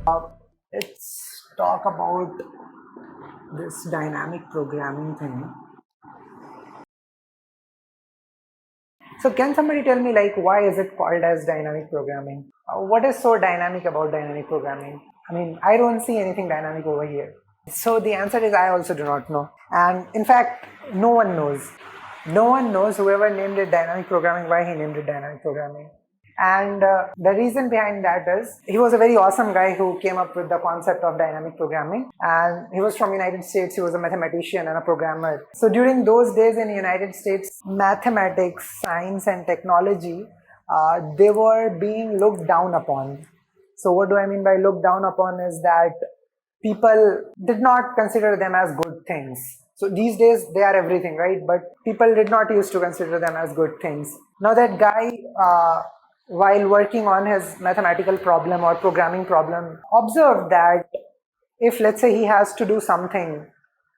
Let's talk about this dynamic programming thing. So can somebody tell me, like, why is it called as dynamic programming? What is so dynamic about dynamic programming? I mean, I don't see anything dynamic over here. So the answer is I also do not know. And in fact, no one knows. No one knows, whoever named it dynamic programming, why he named it dynamic programming. And the reason behind that is he was a very awesome guy who came up with the concept of dynamic programming, and he was from United States. He was a mathematician and a programmer. So during those days in the United States, mathematics, science and technology, they were being looked down upon. So what do I mean by looked down upon is that people did not consider them as good things. So these days they are everything, right? But people did not used to consider them as good things. Now that guy, while working on his mathematical problem or programming problem, observed that if, let's say, he has to do something,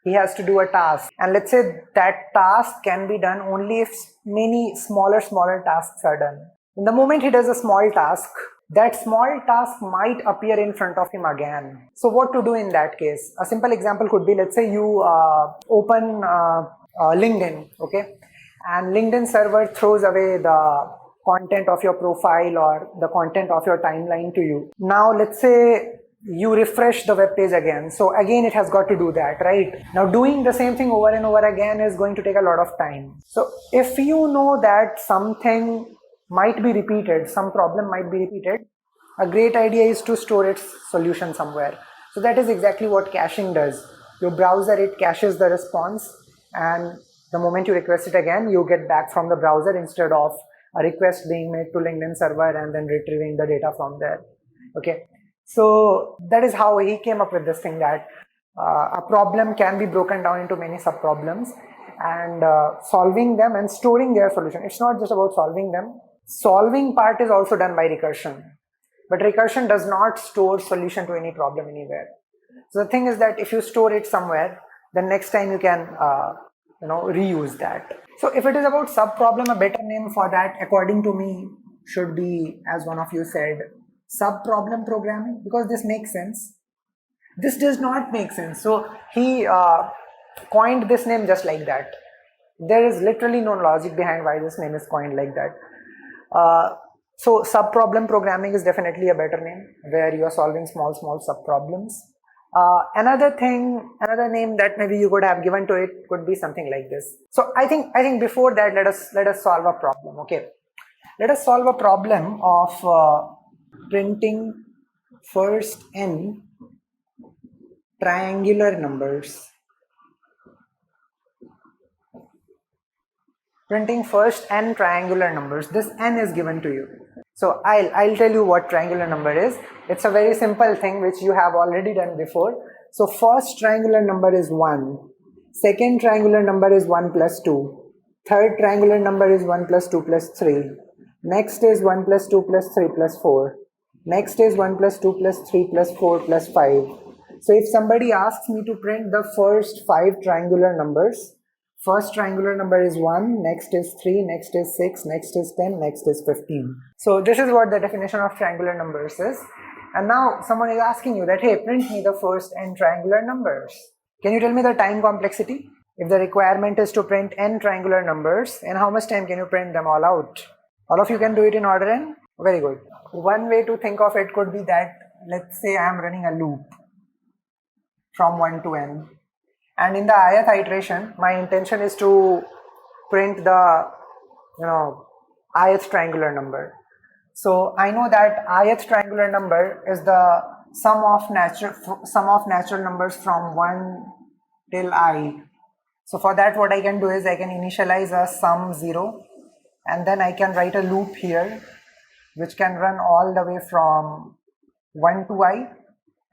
he has to do a task, and let's say that task can be done only if many smaller tasks are done. In the moment he does a small task, that small task might appear in front of him again. So what to do in that case? A simple example could be, let's say you open LinkedIn, okay, and LinkedIn server throws away the content of your profile or the content of your timeline to you. Now let's say you refresh the web page again, so again it has got to do that, right? Now doing the same thing over and over again is going to take a lot of time. So if you know that something might be repeated, some problem might be repeated, a great idea is to store its solution somewhere. So that is exactly what caching does. Your browser, it caches the response, and the moment you request it again, you get back from the browser instead of a request being made to LinkedIn server and then retrieving the data from there. Okay, so that is how he came up with this thing, that a problem can be broken down into many sub-problems, and solving them and storing their solution. It's not just about solving them. Solving part is also done by recursion, but recursion does not store solution to any problem anywhere. So the thing is that if you store it somewhere, then next time you can reuse that. So if it is about sub-problem, a better name for that, according to me, should be, as one of you said, sub-problem programming, because this makes sense. This does not make sense. So he coined this name just like that. There is literally no logic behind why this name is coined like that. So sub-problem programming is definitely a better name, where you are solving small sub-problems. Another name that maybe you could have given to it could be something like this. So I think before that, let us solve a problem. Okay, let us solve a problem of printing first n triangular numbers. Printing first n triangular numbers. This n is given to you. So I'll tell you what triangular number is. It's a very simple thing which you have already done before. So first triangular number is 1. Second triangular number is 1 plus 2. Third triangular number is 1 plus 2 plus 3. Next is 1 plus 2 plus 3 plus 4. Next is 1 plus 2 plus 3 plus 4 plus 5. So if somebody asks me to print the first 5 triangular numbers, first triangular number is 1, next is 3, next is 6, next is 10, next is 15. So this is what the definition of triangular numbers is. And now someone is asking you that, hey, print me the first n triangular numbers. Can you tell me the time complexity? If the requirement is to print n triangular numbers, in how much time can you print them all out? All of you can do it in order n? Very good. One way to think of it could be that, let's say I am running a loop from 1 to n. And in the ith iteration, my intention is to print the, ith triangular number. So I know that ith triangular number is the sum of natural numbers from 1 till I. So for that, what I can do is I can initialize a sum 0, and then I can write a loop here which can run all the way from 1 to I,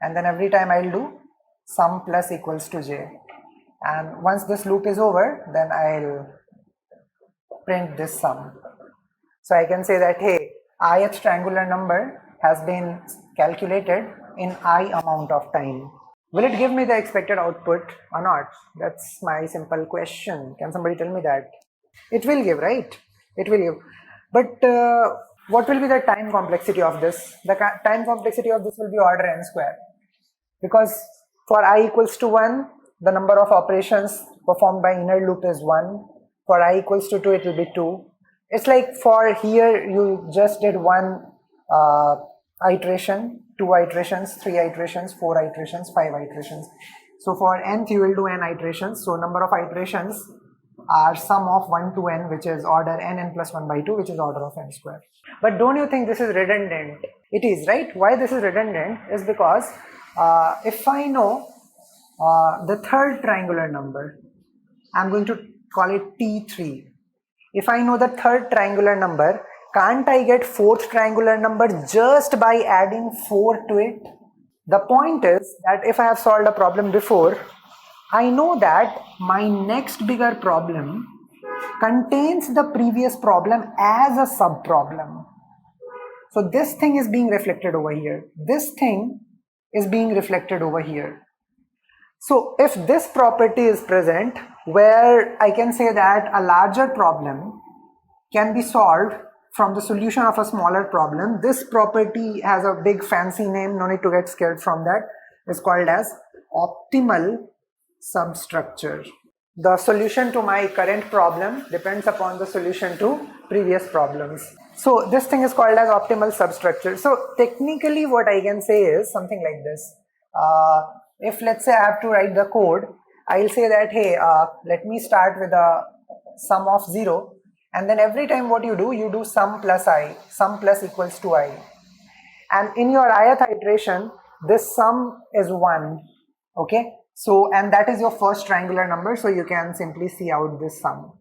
and then every time I'll do sum plus equals to j. And once this loop is over, then I'll print this sum. So I can say that, hey, ith triangular number has been calculated in I amount of time. Will it give me the expected output or not? That's my simple question. Can somebody tell me that? It will give, right? It will give. But what will be the time complexity of this? The time complexity of this will be order n square, because for I equals to 1, the number of operations performed by inner loop is 1. For I equals to 2, it will be 2. It's like for here, you just did one iteration, 2 iterations, 3 iterations, 4 iterations, 5 iterations. So for nth, you will do n iterations. So number of iterations are sum of 1 to n, which is order n plus 1 by 2, which is order of n square. But don't you think this is redundant? It is, right? Why this is redundant is because if I know the third triangular number, I'm going to call it T3. If I know the third triangular number, can't I get fourth triangular number just by adding 4 to it? The point is that if I have solved a problem before, I know that my next bigger problem contains the previous problem as a subproblem. So this thing is being reflected over here. This thing is being reflected over here. So if this property is present, where I can say that a larger problem can be solved from the solution of a smaller problem, this property has a big fancy name, no need to get scared from that. It's called as optimal substructure. The solution to my current problem depends upon the solution to previous problems. So this thing is called as optimal substructure. So technically what I can say is something like this. If let's say I have to write the code, I'll say that, hey, let me start with a sum of 0, and then every time what you do sum plus I, sum plus equals to I. And in your ith iteration, this sum is 1, okay? So, and that is your first triangular number, so you can simply see out this sum.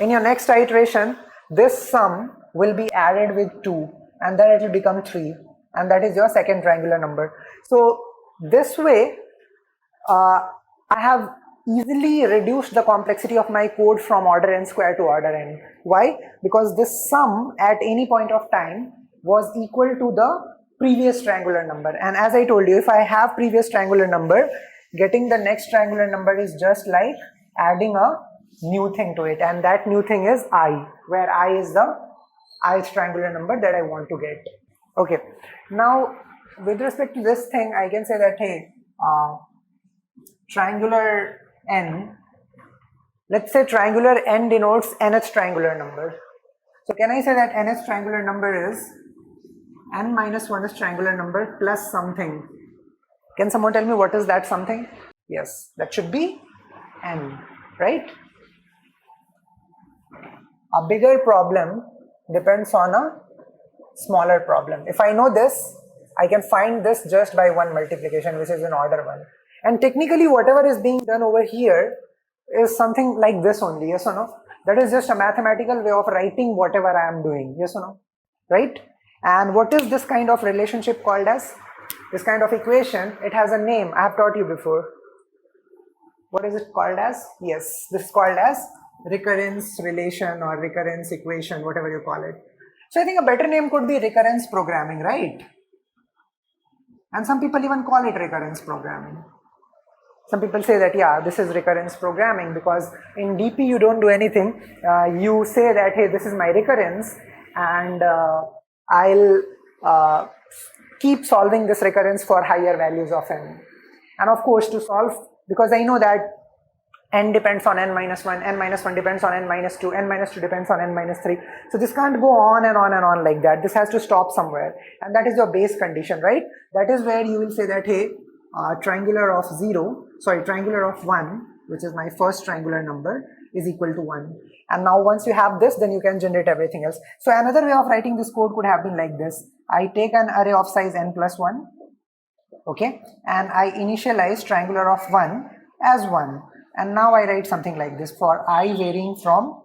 In your next iteration, this sum will be added with 2, and then it will become 3, and that is your second triangular number. So this way, I have easily reduced the complexity of my code from order n square to order n. Why? Because this sum at any point of time was equal to the previous triangular number, and as I told you, if I have previous triangular number, getting the next triangular number is just like adding a new thing to it, and that new thing is I, where I is the ith triangular number that I want to get. Okay, now with respect to this thing, I can say that, hey, triangular n, let's say triangular n denotes nth triangular number. So can I say that nth triangular number is n minus 1 is triangular number plus something? Can someone tell me what is that something? Yes, that should be n, right? A bigger problem depends on a smaller problem. If I know this, I can find this just by 1 multiplication, which is in order 1. And technically whatever is being done over here is something like this only, yes or no? That is just a mathematical way of writing whatever I am doing, yes or no? Right? And what is this kind of relationship called as? This kind of equation, it has a name, I have taught you before. What is it called as? Yes, this is called as recurrence relation or recurrence equation, whatever you call it. So I think a better name could be recurrence programming, right? And some people even call it recurrence programming. Some people say that, yeah, this is recurrence programming, because in DP you don't do anything. You say that, hey, this is my recurrence, and I'll keep solving this recurrence for higher values of n. And of course, to solve, because I know that n depends on n minus 1, n minus 1 depends on n minus 2, n minus 2 depends on n minus 3. So this can't go on and on and on like that. This has to stop somewhere, and that is your base condition, right? That is where you will say that, hey, triangular of 1, which is my first triangular number, is equal to 1. And now once you have this, then you can generate everything else. So another way of writing this code could have been like this. I take an array of size n plus 1, okay, and I initialize triangular of 1 as 1. And now I write something like this: for I varying from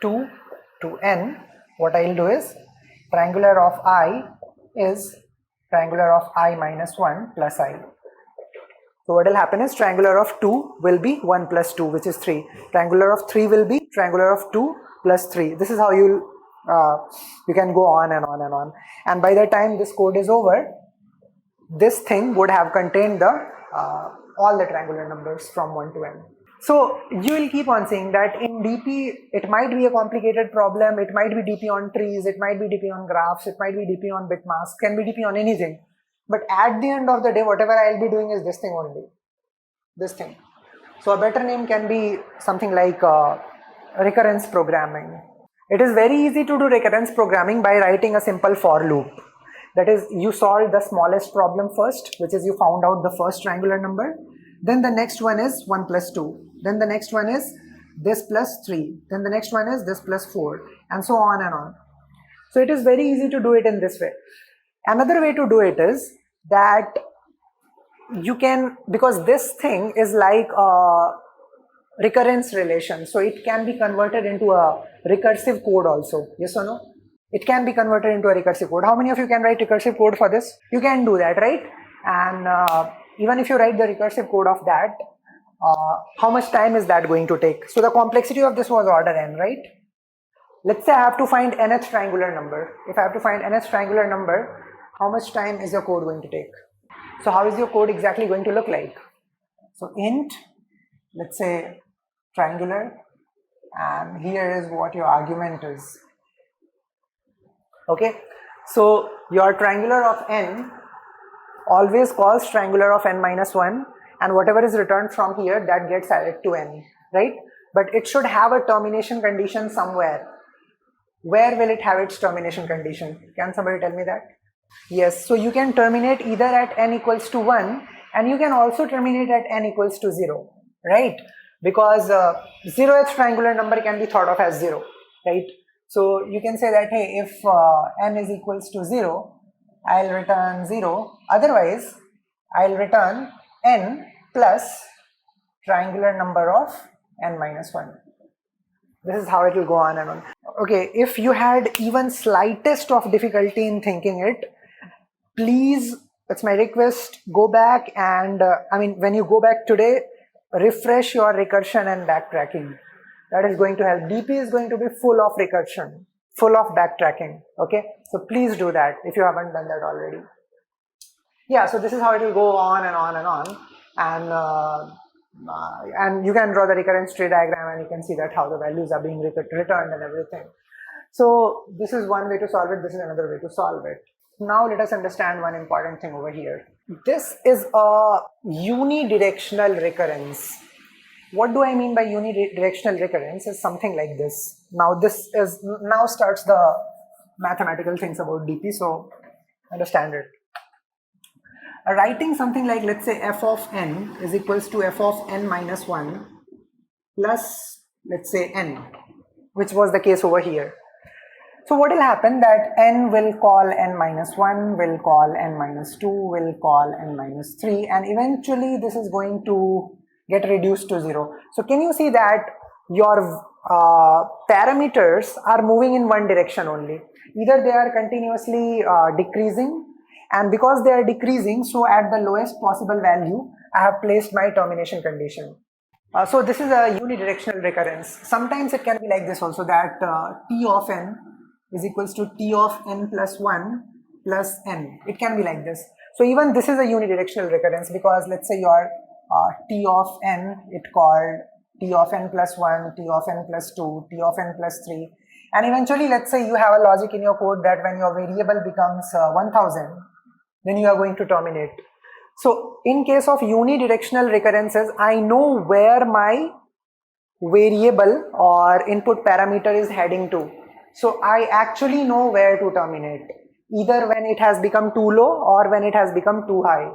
2 to n, what I'll do is triangular of I is triangular of I minus 1 plus I. So what will happen is triangular of 2 will be 1 plus 2, which is 3. Triangular of 3 will be triangular of 2 plus 3. This is how you can go on and on and on. And by the time this code is over, this thing would have contained the all the triangular numbers from 1 to n. So you will keep on seeing that in DP, it might be a complicated problem, it might be DP on trees, it might be DP on graphs, it might be DP on bit masks, can be DP on anything. But at the end of the day, whatever I'll be doing is this thing only, this thing. So a better name can be something like recurrence programming. It is very easy to do recurrence programming by writing a simple for loop. That is, you solve the smallest problem first, which is you found out the first triangular number. Then the next one is 1 plus 2. Then the next one is this plus 3. Then the next one is this plus 4, and so on and on. So it is very easy to do it in this way. Another way to do it is that you can, because this thing is like a recurrence relation, so it can be converted into a recursive code also. Yes or no? It can be converted into a recursive code. How many of you can write recursive code for this? You can do that, right? And even if you write the recursive code of that, how much time is that going to take? So the complexity of this was order n, right? Let's say I have to find nth triangular number. If I have to find nth triangular number, how much time is your code going to take? So how is your code exactly going to look like? So int, let's say triangular, and here is what your argument is. Okay, so your triangular of n always calls triangular of n minus 1, and whatever is returned from here, that gets added to n, right? But it should have a termination condition somewhere. Where will it have its termination condition? Can somebody tell me that? Yes, so you can terminate either at n equals to 1, and you can also terminate at n equals to 0, right? Because 0th triangular number can be thought of as 0, right? So you can say that, hey, if n is equals to 0, I'll return 0, otherwise I'll return n plus triangular number of n minus 1. This is how it will go on and on. Okay, if you had even slightest of difficulty in thinking it, please, it's my request, go back and, when you go back today, refresh your recursion and backtracking. That is going to help. DP is going to be full of recursion, full of backtracking. Okay, so please do that if you haven't done that already. Yeah, so this is how it will go on and on and on, and you can draw the recurrence tree diagram, and you can see that how the values are being returned and everything. So this is one way to solve it. This is another way to solve it. Now let us understand one important thing over here. This is a unidirectional recurrence. What do I mean by unidirectional recurrence? Is something like this. Now starts the mathematical things about DP, so understand it. Writing something like, let's say f of n is equals to f of n minus 1 plus, let's say, n, which was the case over here. So what will happen that n will call n minus 1, will call n minus 2, will call n minus 3, and eventually this is going to get reduced to 0. So can you see that your parameters are moving in one direction only? Either they are continuously decreasing, and because they are decreasing, so at the lowest possible value, I have placed my termination condition. So this is a unidirectional recurrence. Sometimes it can be like this also, that t of n is equals to t of n plus 1 plus n. It can be like this. So even this is a unidirectional recurrence, because let's say your t of n, it called t of n plus 1, t of n plus 2, t of n plus 3, and eventually let's say you have a logic in your code that when your variable becomes 1000, then you are going to terminate. So in case of unidirectional recurrences, I know where my variable or input parameter is heading to. So I actually know where to terminate, either when it has become too low or when it has become too high.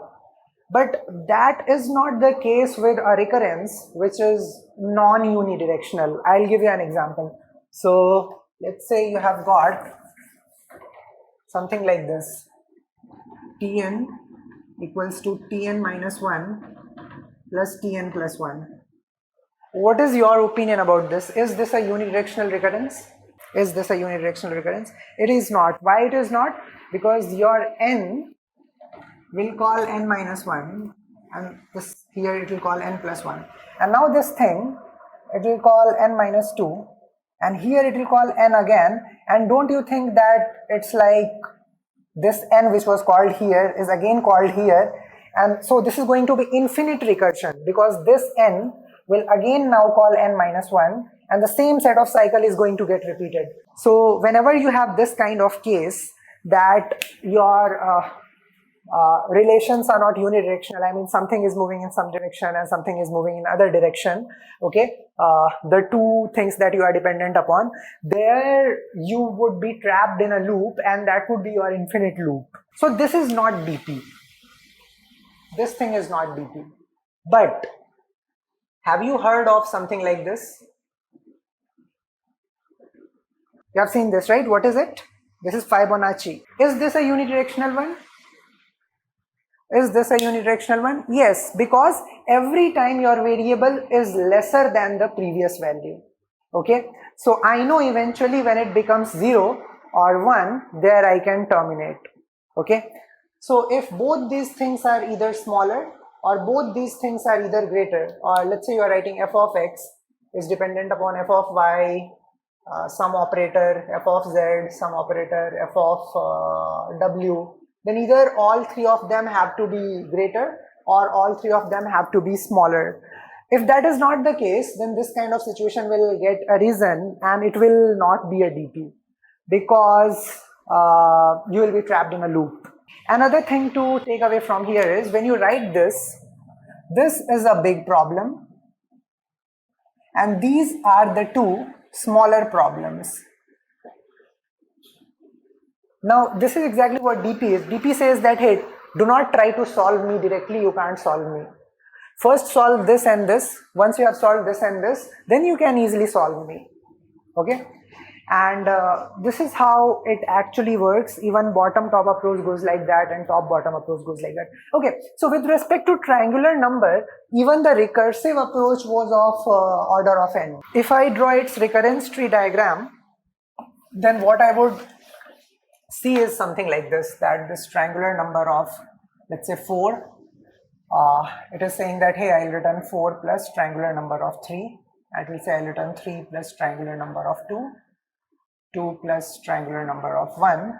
But that is not the case with a recurrence which is non-unidirectional. I'll give you an example. So let's say you have got something like this. Tn equals to Tn minus 1 plus Tn plus 1. What is your opinion about this? Is this a unidirectional recurrence? Is this a unidirectional recurrence? It is not. Why it is not? Because your n will call n minus 1, and this here it will call n plus 1. And now this thing, it will call n minus 2, and here it will call n again. And don't you think that it's like this n which was called here is again called here, and so this is going to be infinite recursion, because this n will again now call n minus 1, and the same set of cycle is going to get repeated. So whenever you have this kind of case that your relations are not unidirectional, I mean something is moving in some direction and something is moving in other direction, okay, the two things that you are dependent upon, there you would be trapped in a loop, and that would be your infinite loop. So this is not DP. This thing is not DP. But have you heard of something like this? You have seen this, right? What is it? This is Fibonacci. Is this a unidirectional one? Is this a unidirectional one? Yes, because every time your variable is lesser than the previous value. Okay, so I know eventually when it becomes 0 or 1, there I can terminate. Okay, so if both these things are either smaller or both these things are either greater, or let's say you are writing f of x is dependent upon f of y, some operator f of z, some operator f of w, then either all three of them have to be greater or all three of them have to be smaller. If that is not the case, then this kind of situation will get arisen and it will not be a DP, because you will be trapped in a loop. Another thing to take away from here is when you write this is a big problem and these are the two smaller problems. Now this is exactly what DP is. DP says that, hey, do not try to solve me directly, you can't solve me. First solve this and this. Once you have solved this and this, then you can easily solve me. Okay, and this is how it actually works. Even bottom top approach goes like that and top bottom approach goes like that. Okay, so with respect to triangular number, even the recursive approach was of order of n. If I draw its recurrence tree diagram, then what I would see is something like this, that this triangular number of, let's say 4, it is saying that, hey, I'll return 4 plus triangular number of 3. It will say I'll return 3 plus triangular number of 2, 2 plus triangular number of 1,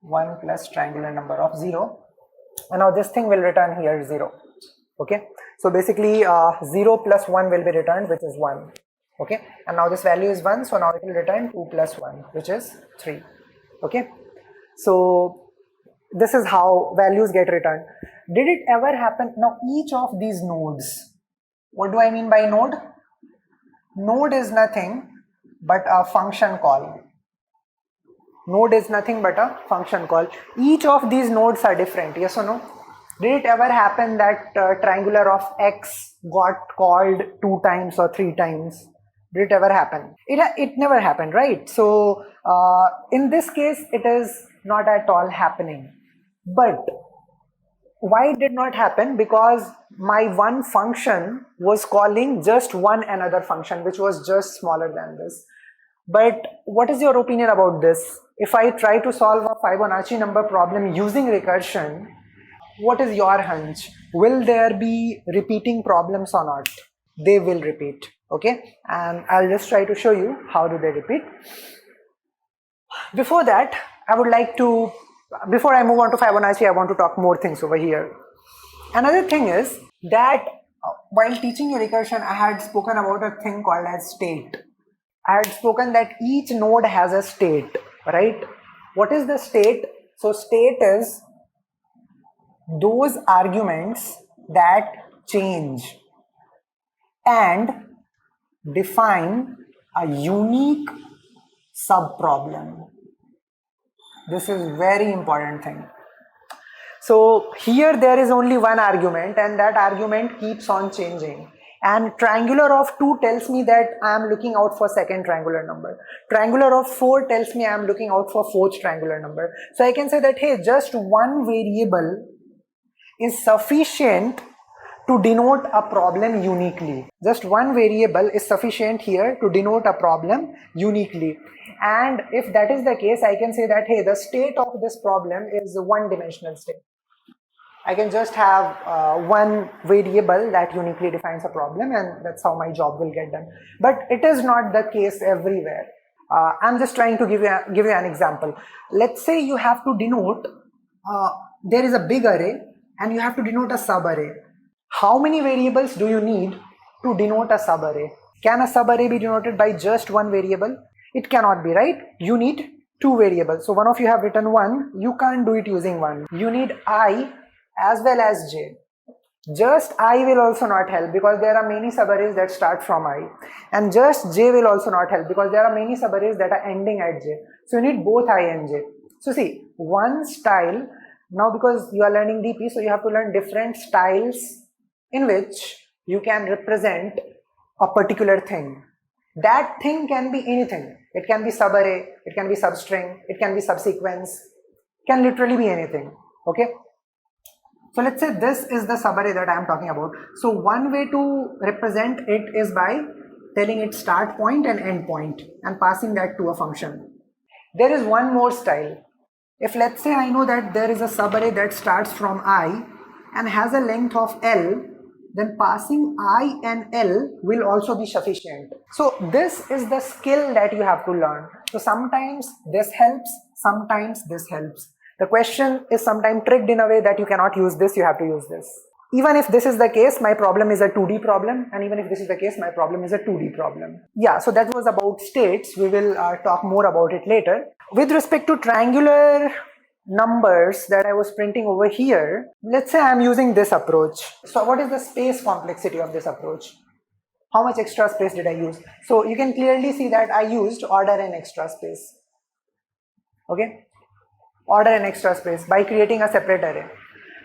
1 plus triangular number of 0, and now this thing will return here 0. Okay, so basically 0 plus 1 will be returned, which is 1. Okay, and now this value is 1, so now it will return 2 plus 1, which is 3. Okay, so this is how values get returned. Did it ever happen? Now each of these nodes, what do I mean by node? Node is nothing but a function call. Node is nothing but a function call. Each of these nodes are different, yes or no? Did it ever happen that triangular of x got called 2 times or 3 times? Did it ever happen? It never happened, right? So in this case, it is not at all happening. But why it did not happen? Because my one function was calling just one another function, which was just smaller than this. But what is your opinion about this? If I try to solve a Fibonacci number problem using recursion, what is your hunch? Will there be repeating problems or not? They will repeat. Okay, and I'll just try to show you how do they repeat. Before that, I would like to, before I move on to Fibonacci, I want to talk more things over here. Another thing is that while teaching you recursion, I had spoken about a thing called as state. I had spoken that each node has a state, right? What is the state? So state is those arguments that change and define a unique subproblem. This is very important thing. So here there is only one argument and that argument keeps on changing. And triangular of 2 tells me that I am looking out for second triangular number. Triangular of 4 tells me I am looking out for fourth triangular number. So I can say that, hey, just one variable is sufficient to denote a problem uniquely. Just one variable is sufficient here to denote a problem uniquely. And if that is the case, I can say that, hey, the state of this problem is a one-dimensional state. I can just have one variable that uniquely defines a problem, and that's how my job will get done. But it is not the case everywhere. I'm just trying to give you an example. Let's say you have to denote, there is a big array and you have to denote a subarray. How many variables do you need to denote a subarray. Can a subarray be denoted by just one variable? It cannot be, right? You need two variables. So one of you have written 1, you can't do it using 1. You need I as well as j. Just I will also not help because there are many subarrays that start from I, and just j will also not help because there are many subarrays that are ending at j. So you need both I and j. So see, one style, now because you are learning DP, so you have to learn different styles in which you can represent a particular thing. That thing can be anything. It can be subarray, it can be substring, it can be subsequence, it can literally be anything. Okay. So let's say this is the subarray that I am talking about. So one way to represent it is by telling its start point and end point and passing that to a function. There is one more style. If let's say I know that there is a subarray that starts from I and has a length of L, then passing I and L will also be sufficient. So this is the skill that you have to learn. So sometimes this helps, sometimes this helps. The question is sometimes tricked in a way that you cannot use this, you have to use this. Even if this is the case, my problem is a 2D problem, and even if this is the case, my problem is a 2D problem. Yeah, so that was about states. We will talk more about it later. With respect to triangular numbers that I was printing over here, let's say I'm using this approach. So what is the space complexity of this approach? How much extra space did I use? So you can clearly see that I used order and extra space. Okay, order and extra space by creating a separate array.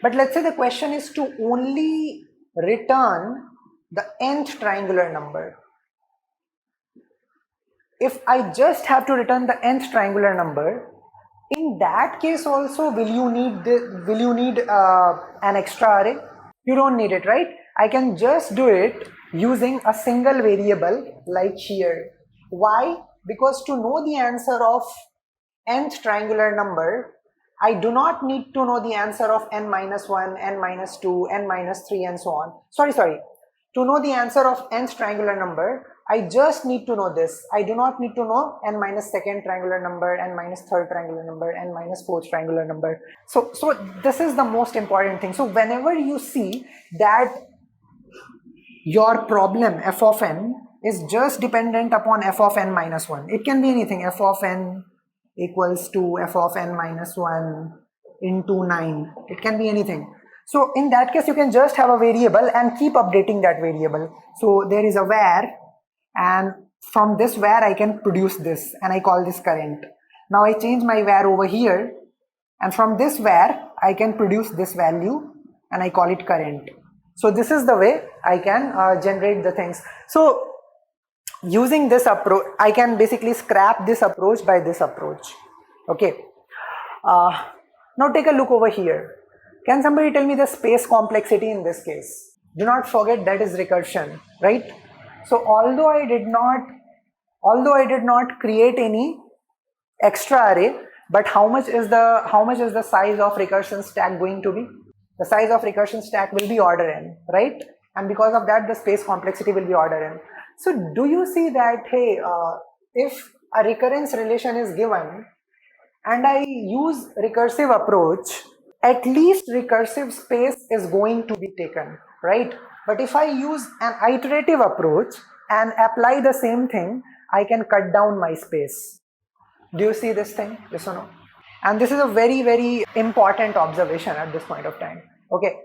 But let's say the question is to only return the nth triangular number. If I just have to return the nth triangular number, in that case also will you need an extra array? You don't need it, right? I can just do it using a single variable like here. Why? Because to know the answer of nth triangular number, I do not need to know the answer of n minus 1, n minus 2, n minus 3 and so on. Sorry. To know the answer of nth triangular number, I just need to know this. I do not need to know n minus second triangular number, n minus third triangular number, n minus fourth triangular number. So this is the most important thing. So whenever you see that your problem f of n is just dependent upon f of n minus 1, it can be anything. F of n equals to f of n minus 1 into 9. It can be anything. So in that case, you can just have a variable and keep updating that variable. So there is a var, and from this var I can produce this, and I call this current. Now I change my var over here, and from this var I can produce this value, and I call it current. So this is the way I can generate the things. So using this approach, I can basically scrap this approach by this approach. Okay. Now take a look over here. Can somebody tell me the space complexity in this case? Do not forget that is recursion, right? So although I did not create any extra array, but how much is the size of recursion stack going to be? The size of recursion stack will be order n, right? And because of that, the space complexity will be order n. So do you see that, hey, if a recurrence relation is given and I use recursive approach, at least recursive space is going to be taken, right? But if I use an iterative approach and apply the same thing, I can cut down my space. Do you see this thing? Yes or no? And this is a very, very important observation at this point of time. Okay.